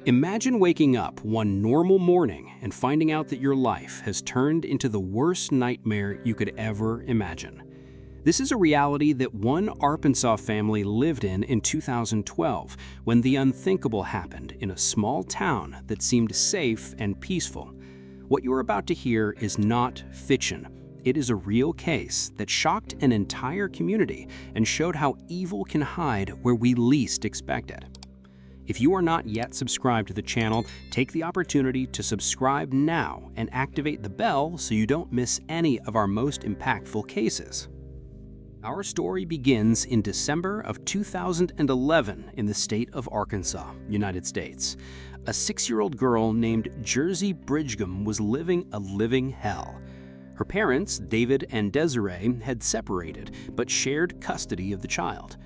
Imagine waking up one normal morning and finding out that your life has turned into the worst nightmare you could ever imagine. This is a reality that one Arkansas family lived in 2012 when the unthinkable happened in a small town that seemed safe and peaceful. What you're about to hear is not fiction. It is a real case that shocked an entire community and showed how evil can hide where we least expect it. If you are not yet subscribed to the channel, take the opportunity to subscribe now and activate the bell so you don't miss any of our most impactful cases. Our story begins in December of 2011 in the state of Arkansas, United States. A 6-year-old girl named Jersey Bridgeman was living a living hell. Her parents, David and Desiree, had separated but shared custody of the child.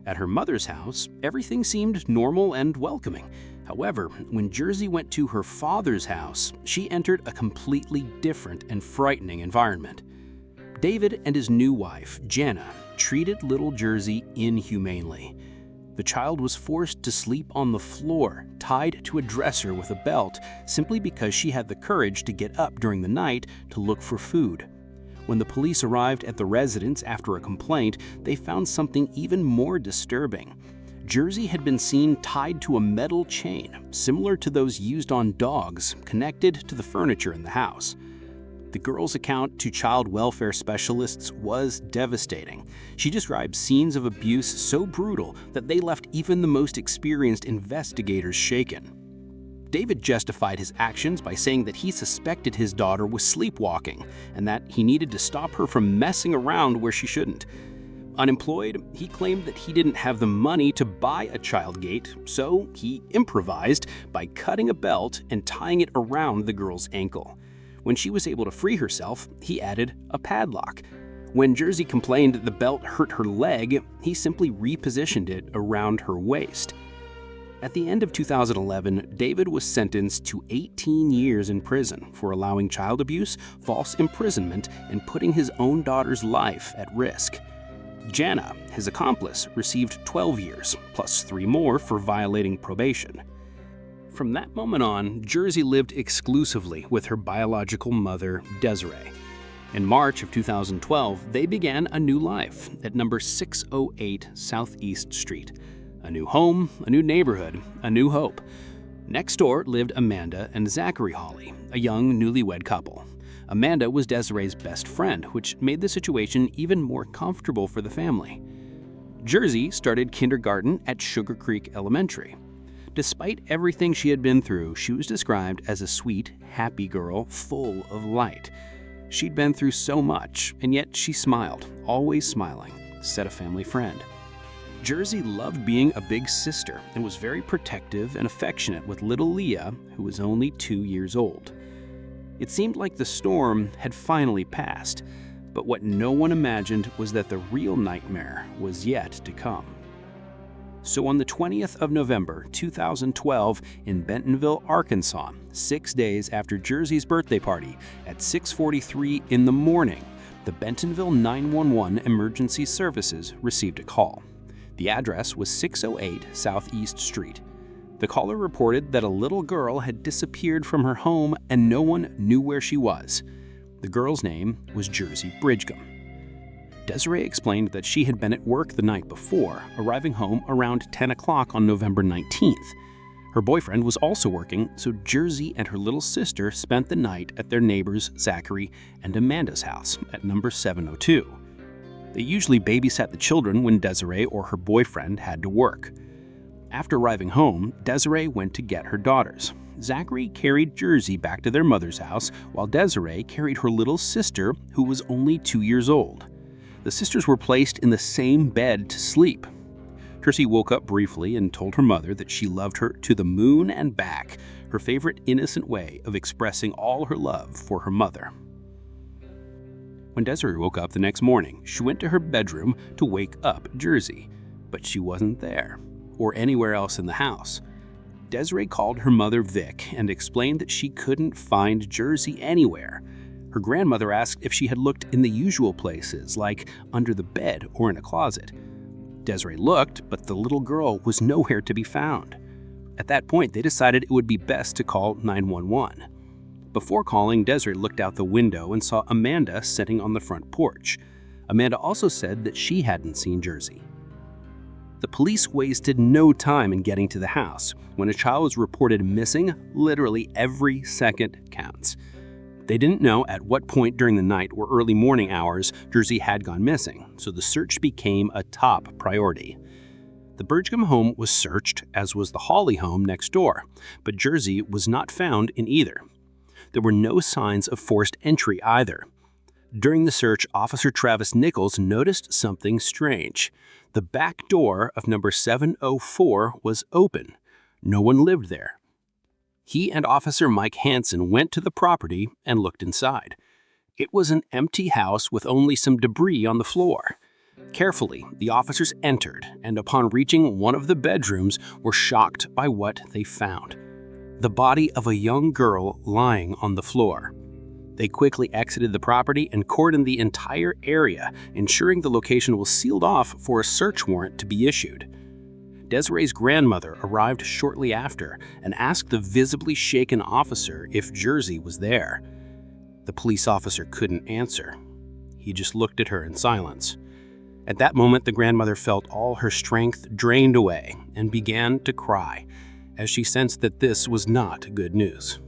At her mother's house, everything seemed normal and welcoming. However, when Jersey went to her father's house, she entered a completely different and frightening environment. David and his new wife, Jana, treated little Jersey inhumanely. The child was forced to sleep on the floor, tied to a dresser with a belt, simply because she had the courage to get up during the night to look for food. When the police arrived at the residence after a complaint, they found something even more disturbing. Jersey had been seen tied to a metal chain, similar to those used on dogs, connected to the furniture in the house. The girl's account to child welfare specialists was devastating. She described scenes of abuse so brutal that they left even the most experienced investigators shaken. David justified his actions by saying that he suspected his daughter was sleepwalking and that he needed to stop her from messing around where she shouldn't. Unemployed, he claimed that he didn't have the money to buy a child gate, so he improvised by cutting a belt and tying it around the girl's ankle. When she was able to free herself, he added a padlock. When Jersey complained that the belt hurt her leg, he simply repositioned it around her waist. At the end of 2011, David was sentenced to 18 years in prison for allowing child abuse, false imprisonment, and putting his own daughter's life at risk. Jana, his accomplice, received 12 years, plus 3 more for violating probation. From that moment on, Jersey lived exclusively with her biological mother, Desiree. In March of 2012, they began a new life at number 608 Southeast Street. A new home, a new neighborhood, a new hope. Next door lived Amanda and Zachary Hawley, a young newlywed couple. Amanda was Desiree's best friend, which made the situation even more comfortable for the family. Jersey started kindergarten at Sugar Creek Elementary. Despite everything she had been through, she was described as a sweet, happy girl full of light. She'd been through so much, and yet she smiled, always smiling, said a family friend. Jersey loved being a big sister and was very protective and affectionate with little Leah, who was only 2 years old. It seemed like the storm had finally passed, but what no one imagined was that the real nightmare was yet to come. So on the 20th of November, 2012, in Bentonville, Arkansas, 6 days after Jersey's birthday party, at 6:43 in the morning, the Bentonville 911 Emergency Services received a call. The address was 608 Southeast Street. The caller reported that a little girl had disappeared from her home and no one knew where she was. The girl's name was Jersey Bridgeman. Desiree explained that she had been at work the night before, arriving home around 10 o'clock on November 19th. Her boyfriend was also working, so Jersey and her little sister spent the night at their neighbors Zachary and Amanda's house at number 702. They usually babysat the children when Desiree or her boyfriend had to work. After arriving home, Desiree went to get her daughters. Zachary carried Jersey back to their mother's house, while Desiree carried her little sister, who was only 2 years old. The sisters were placed in the same bed to sleep. Jersey woke up briefly and told her mother that she loved her to the moon and back, her favorite innocent way of expressing all her love for her mother. When Desiree woke up the next morning, she went to her bedroom to wake up Jersey, but she wasn't there, or anywhere else in the house. Desiree called her mother Vic and explained that she couldn't find Jersey anywhere. Her grandmother asked if she had looked in the usual places, like under the bed or in a closet. Desiree looked, but the little girl was nowhere to be found. At that point, they decided it would be best to call 911. Before calling, Desiree looked out the window and saw Amanda sitting on the front porch. Amanda also said that she hadn't seen Jersey. The police wasted no time in getting to the house. When a child was reported missing, literally every second counts. They didn't know at what point during the night or early morning hours Jersey had gone missing, so the search became a top priority. The Bridgeman home was searched, as was the Hawley home next door, but Jersey was not found in either. There were no signs of forced entry either. During the search, Officer Travis Nichols noticed something strange. The back door of number 704 was open. No one lived there. He and Officer Mike Hansen went to the property and looked inside. It was an empty house with only some debris on the floor. Carefully, the officers entered, and upon reaching one of the bedrooms, were shocked by what they found: the body of a young girl lying on the floor. They quickly exited the property and cordoned the entire area, ensuring the location was sealed off for a search warrant to be issued. Desiree's grandmother arrived shortly after and asked the visibly shaken officer if Jersey was there. The police officer couldn't answer. He just looked at her in silence. At that moment, the grandmother felt all her strength drained away and began to cry, as she sensed that this was not good news.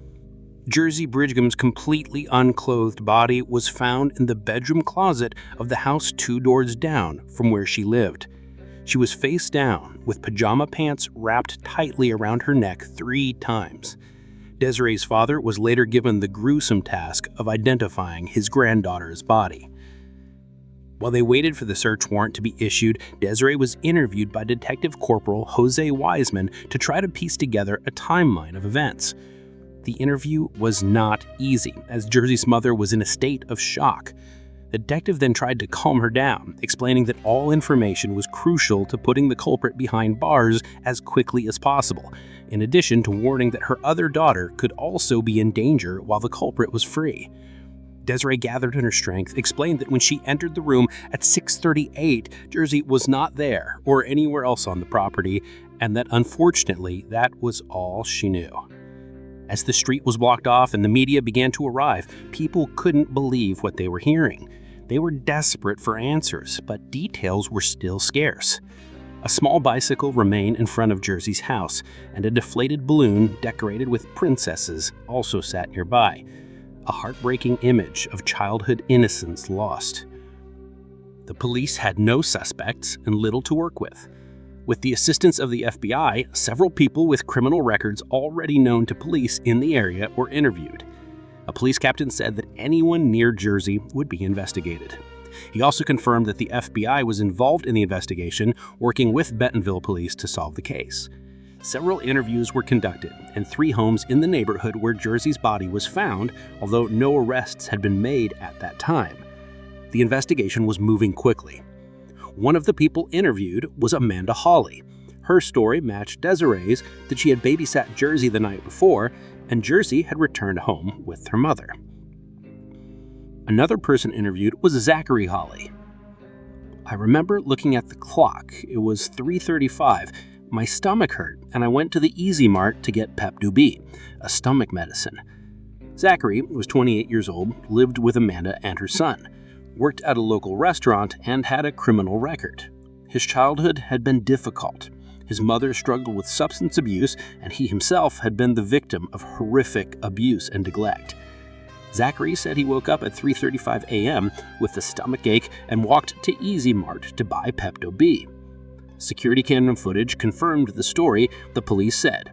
Jersey Bridgeman's completely unclothed body was found in the bedroom closet of the house 2 doors down from where she lived. She was face down, with pajama pants wrapped tightly around her neck 3 times. Desiree's father was later given the gruesome task of identifying his granddaughter's body. While they waited for the search warrant to be issued, Desiree was interviewed by Detective Corporal Jose Wiseman to try to piece together a timeline of events. The interview was not easy, as Jersey's mother was in a state of shock. The detective then tried to calm her down, explaining that all information was crucial to putting the culprit behind bars as quickly as possible, in addition to warning that her other daughter could also be in danger while the culprit was free. Desiree gathered in her strength, explained that when she entered the room at 6:38, Jersey was not there or anywhere else on the property, and that unfortunately, that was all she knew. As the street was blocked off and the media began to arrive, people couldn't believe what they were hearing. They were desperate for answers, but details were still scarce. A small bicycle remained in front of Jersey's house, and a deflated balloon decorated with princesses also sat nearby. A heartbreaking image of childhood innocence lost. The police had no suspects and little to work with. With the assistance of the FBI, several people with criminal records already known to police in the area were interviewed. A police captain said that anyone near Jersey would be investigated. He also confirmed that the FBI was involved in the investigation, working with Bentonville police to solve the case. Several interviews were conducted, and 3 homes in the neighborhood where Jersey's body was found, although no arrests had been made at that time. The investigation was moving quickly. One of the people interviewed was Amanda Hawley. Her story matched Desiree's, that she had babysat Jersey the night before, and Jersey had returned home with her mother. Another person interviewed was Zachary Hawley. "I remember looking at the clock. It was 3:35. My stomach hurt, and I went to the Easy Mart to get Pep-Do-B, a stomach medicine." Zachary was 28 years old, lived with Amanda and her son, worked at a local restaurant, and had a criminal record. His childhood had been difficult. His mother struggled with substance abuse, and he himself had been the victim of horrific abuse and neglect. Zachary said he woke up at 3:35 a.m. with a stomach ache and walked to Easy Mart to buy Pep-Do-B. Security camera footage confirmed the story, the police said.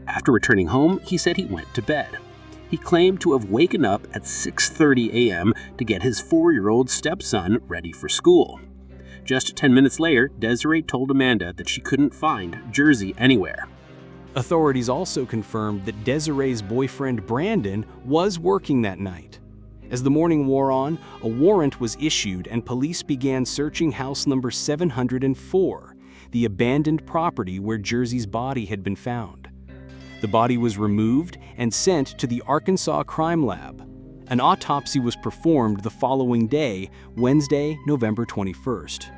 After returning home, he said he went to bed. He claimed to have waken up at 6:30 a.m. to get his 4-year-old stepson ready for school. Just 10 minutes later, Desiree told Amanda that she couldn't find Jersey anywhere. Authorities also confirmed that Desiree's boyfriend Brandon was working that night. As the morning wore on, a warrant was issued and police began searching house number 704, the abandoned property where Jersey's body had been found. The body was removed and sent to the Arkansas Crime Lab. An autopsy was performed the following day, Wednesday, November 21st.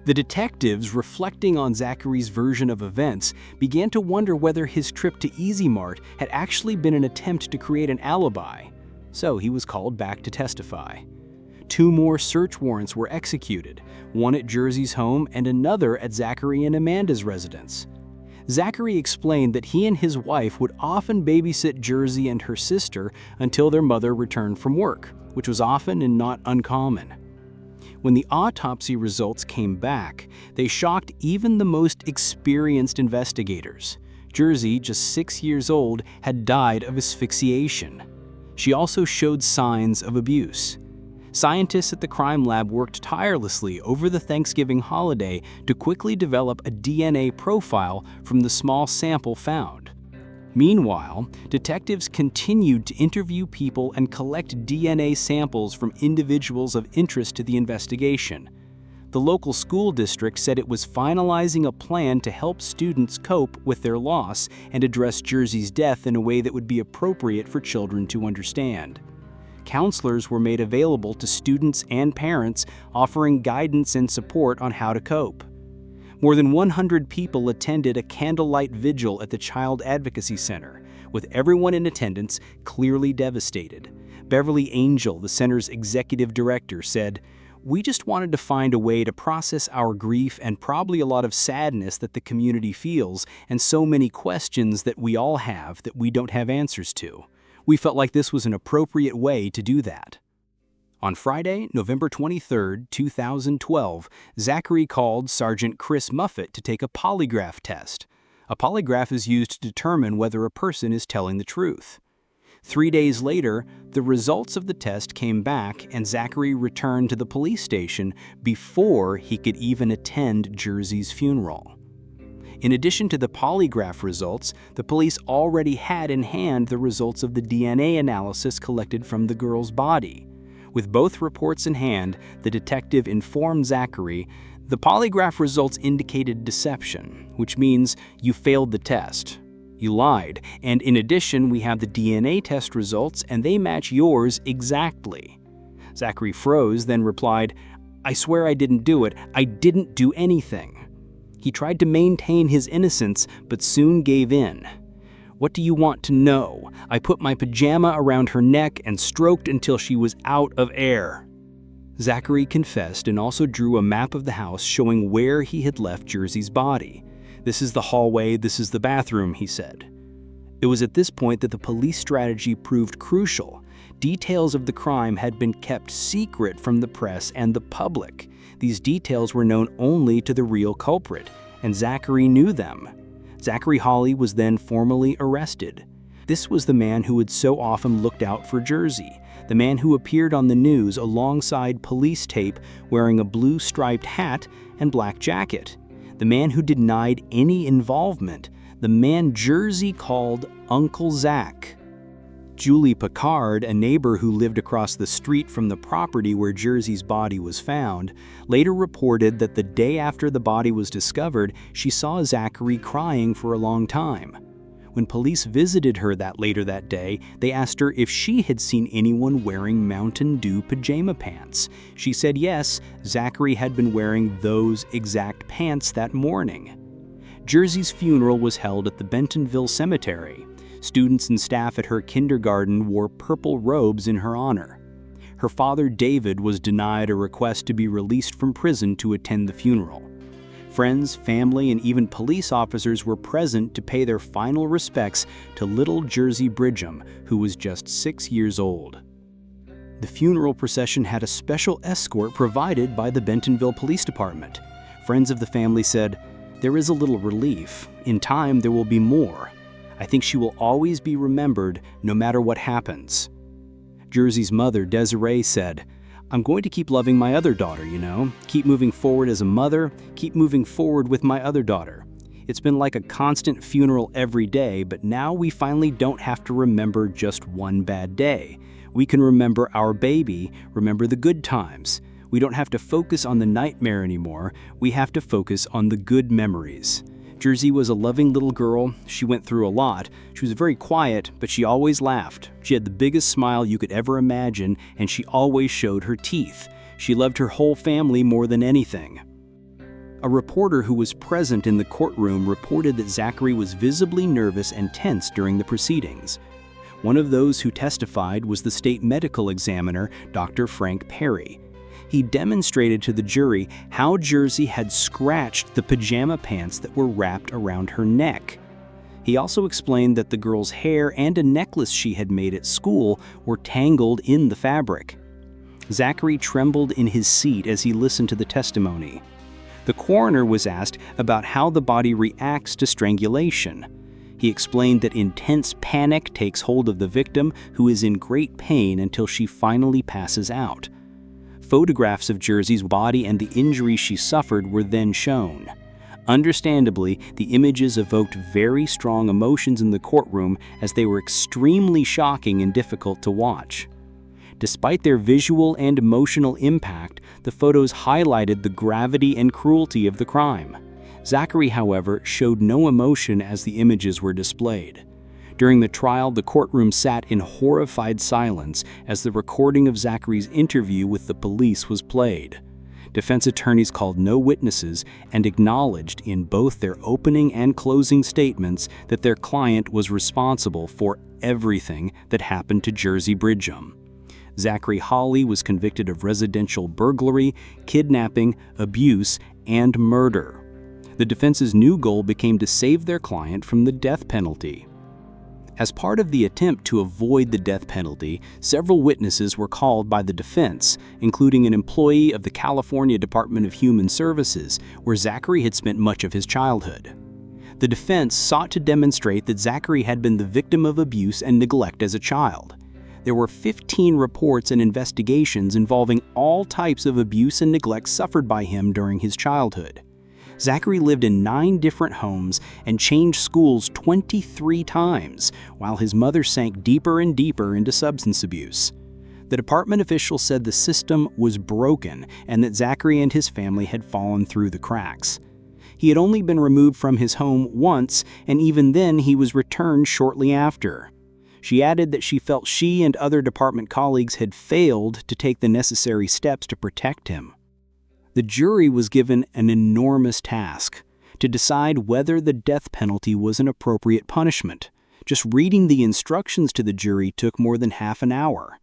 The detectives, reflecting on Zachary's version of events, began to wonder whether his trip to Easy Mart had actually been an attempt to create an alibi. So he was called back to testify. 2 more search warrants were executed, one at Jersey's home and another at Zachary and Amanda's residence. Zachary explained that he and his wife would often babysit Jersey and her sister until their mother returned from work, which was often and not uncommon. When the autopsy results came back, they shocked even the most experienced investigators. Jersey, just 6 years old, had died of asphyxiation. She also showed signs of abuse. Scientists at the crime lab worked tirelessly over the Thanksgiving holiday to quickly develop a DNA profile from the small sample found. Meanwhile, detectives continued to interview people and collect DNA samples from individuals of interest to the investigation. The local school district said it was finalizing a plan to help students cope with their loss and address Jersey's death in a way that would be appropriate for children to understand. Counselors were made available to students and parents, offering guidance and support on how to cope. More than 100 people attended a candlelight vigil at the Child Advocacy Center, with everyone in attendance clearly devastated. Beverly Angel, the center's executive director, said, "We just wanted to find a way to process our grief and probably a lot of sadness that the community feels, and so many questions that we all have that we don't have answers to. We felt like this was an appropriate way to do that." On Friday, November 23, 2012, Zachary called Sergeant Chris Muffett to take a polygraph test. A polygraph is used to determine whether a person is telling the truth. 3 days later, the results of the test came back and Zachary returned to the police station before he could even attend Jersey's funeral. In addition to the polygraph results, the police already had in hand the results of the DNA analysis collected from the girl's body. With both reports in hand, the detective informed Zachary, "The polygraph results indicated deception, which means you failed the test. You lied, and in addition, we have the DNA test results and they match yours exactly." Zachary froze, then replied, "I swear I didn't do it. I didn't do anything." He tried to maintain his innocence, but soon gave in. "What do you want to know? I put my pajama around her neck and stroked until she was out of air." Zachary confessed and also drew a map of the house showing where he had left Jersey's body. "This is the hallway, this is the bathroom," he said. It was at this point that the police strategy proved crucial. Details of the crime had been kept secret from the press and the public. These details were known only to the real culprit, and Zachary knew them. Zachary Hawley was then formally arrested. This was the man who had so often looked out for Jersey, the man who appeared on the news alongside police tape wearing a blue striped hat and black jacket, the man who denied any involvement, the man Jersey called Uncle Zach. Julie Picard, a neighbor who lived across the street from the property where Jersey's body was found, later reported that the day after the body was discovered, she saw Zachary crying for a long time. When police visited her later that day, they asked her if she had seen anyone wearing Mountain Dew pajama pants. She said yes, Zachary had been wearing those exact pants that morning. Jersey's funeral was held at the Bentonville Cemetery. Students and staff at her kindergarten wore purple robes in her honor. Her father, David, was denied a request to be released from prison to attend the funeral. Friends, family, and even police officers were present to pay their final respects to little Jersey Bridgeman, who was just 6 years old. The funeral procession had a special escort provided by the Bentonville Police Department. Friends of the family said, "There is a little relief. In time, there will be more. I think she will always be remembered no matter what happens." Jersey's mother, Desiree, said, "I'm going to keep loving my other daughter, keep moving forward as a mother, keep moving forward with my other daughter. It's been like a constant funeral every day, but now we finally don't have to remember just one bad day. We can remember our baby, remember the good times. We don't have to focus on the nightmare anymore. We have to focus on the good memories." Jersey was a loving little girl. She went through a lot. She was very quiet, but she always laughed. She had the biggest smile you could ever imagine, and she always showed her teeth. She loved her whole family more than anything. A reporter who was present in the courtroom reported that Zachary was visibly nervous and tense during the proceedings. One of those who testified was the state medical examiner, Dr. Frank Perry. He demonstrated to the jury how Jersey had scratched the pajama pants that were wrapped around her neck. He also explained that the girl's hair and a necklace she had made at school were tangled in the fabric. Zachary trembled in his seat as he listened to the testimony. The coroner was asked about how the body reacts to strangulation. He explained that intense panic takes hold of the victim, who is in great pain until she finally passes out. Photographs of Jersey's body and the injuries she suffered were then shown. Understandably, the images evoked very strong emotions in the courtroom as they were extremely shocking and difficult to watch. Despite their visual and emotional impact, the photos highlighted the gravity and cruelty of the crime. Zachary, however, showed no emotion as the images were displayed. During the trial, the courtroom sat in horrified silence as the recording of Zachary's interview with the police was played. Defense attorneys called no witnesses and acknowledged in both their opening and closing statements that their client was responsible for everything that happened to Jersey Bridgeman. Zachary Hawley was convicted of residential burglary, kidnapping, abuse, and murder. The defense's new goal became to save their client from the death penalty. As part of the attempt to avoid the death penalty, several witnesses were called by the defense, including an employee of the California Department of Human Services, where Zachary had spent much of his childhood. The defense sought to demonstrate that Zachary had been the victim of abuse and neglect as a child. There were 15 reports and investigations involving all types of abuse and neglect suffered by him during his childhood. Zachary lived in 9 different homes and changed schools 23 times, while his mother sank deeper and deeper into substance abuse. The department official said the system was broken and that Zachary and his family had fallen through the cracks. He had only been removed from his home once, and even then he was returned shortly after. She added that she felt she and other department colleagues had failed to take the necessary steps to protect him. The jury was given an enormous task: to decide whether the death penalty was an appropriate punishment. Just reading the instructions to the jury took more than half an hour.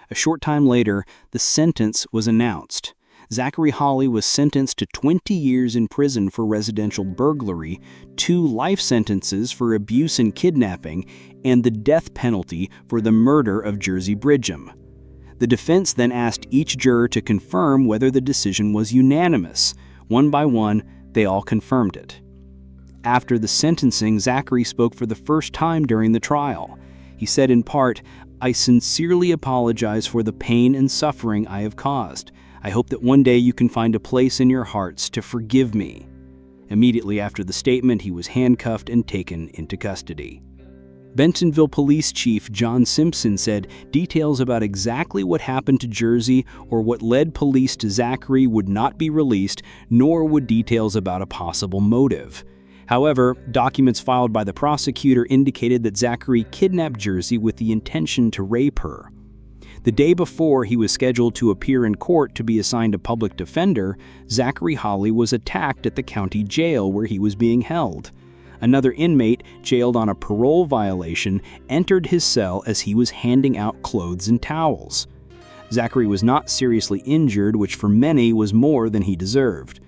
A short time later, the sentence was announced. Zachary Hawley was sentenced to 20 years in prison for residential burglary, 2 life sentences for abuse and kidnapping, and the death penalty for the murder of Jersey Bridgeman. The defense then asked each juror to confirm whether the decision was unanimous. One by one, they all confirmed it. After the sentencing, Zachary spoke for the first time during the trial. He said in part, "I sincerely apologize for the pain and suffering I have caused. I hope that one day you can find a place in your hearts to forgive me." Immediately after the statement, he was handcuffed and taken into custody. Bentonville Police Chief John Simpson said details about exactly what happened to Jersey or what led police to Zachary would not be released, nor would details about a possible motive. However, documents filed by the prosecutor indicated that Zachary kidnapped Jersey with the intention to rape her. The day before he was scheduled to appear in court to be assigned a public defender, Zachary Hawley was attacked at the county jail where he was being held. Another inmate, jailed on a parole violation, entered his cell as he was handing out clothes and towels. Zachary was not seriously injured, which for many was more than he deserved.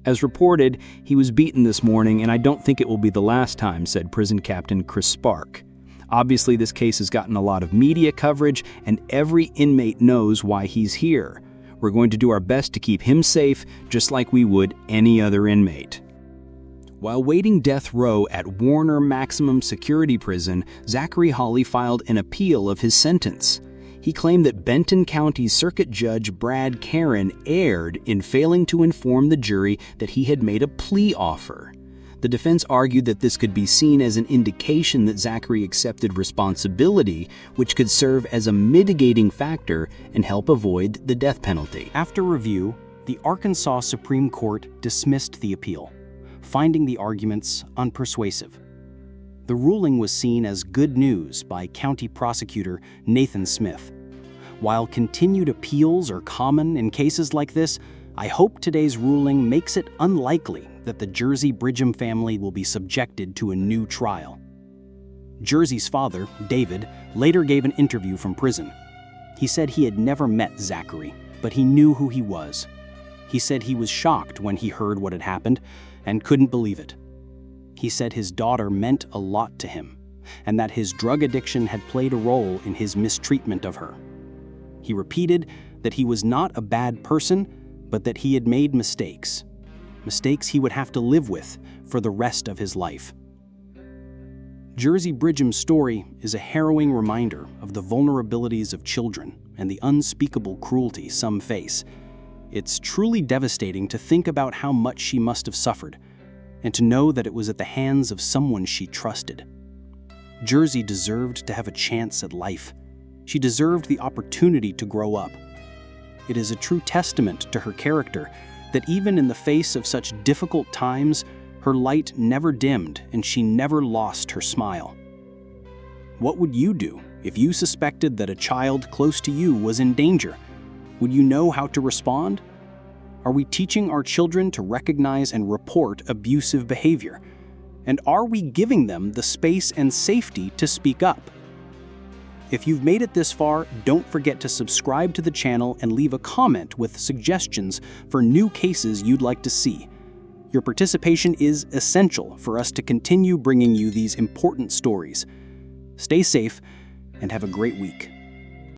As reported, he was beaten this morning, and I don't think it will be the last time, said prison captain Chris Spark. Obviously, this case has gotten a lot of media coverage, and every inmate knows why he's here. We're going to do our best to keep him safe, just like we would any other inmate. While waiting death row at Warner Maximum Security Prison, Zachary Hawley filed an appeal of his sentence. He claimed that Benton County Circuit Judge Brad Caron erred in failing to inform the jury that he had made a plea offer. The defense argued that this could be seen as an indication that Zachary accepted responsibility, which could serve as a mitigating factor and help avoid the death penalty. After review, the Arkansas Supreme Court dismissed the appeal, finding the arguments unpersuasive. The ruling was seen as good news by County Prosecutor Nathan Smith. While continued appeals are common in cases like this, I hope today's ruling makes it unlikely that the Jersey Bridgham family will be subjected to a new trial. Jersey's father, David, later gave an interview from prison. He said he had never met Zachary, but he knew who he was. He said he was shocked when he heard what had happened and couldn't believe it. He said his daughter meant a lot to him, and that his drug addiction had played a role in his mistreatment of her. He repeated that he was not a bad person, but that he had made mistakes he would have to live with for the rest of his life. Jersey Bridgham's story is a harrowing reminder of the vulnerabilities of children and the unspeakable cruelty some face. It's truly devastating to think about how much she must have suffered, and to know that it was at the hands of someone she trusted. Jersey deserved to have a chance at life. She deserved the opportunity to grow up. It is a true testament to her character that even in the face of such difficult times, her light never dimmed and she never lost her smile. What would you do if you suspected that a child close to you was in danger? Would you know how to respond? Are we teaching our children to recognize and report abusive behavior? And are we giving them the space and safety to speak up? If you've made it this far, don't forget to subscribe to the channel and leave a comment with suggestions for new cases you'd like to see. Your participation is essential for us to continue bringing you these important stories. Stay safe and have a great week.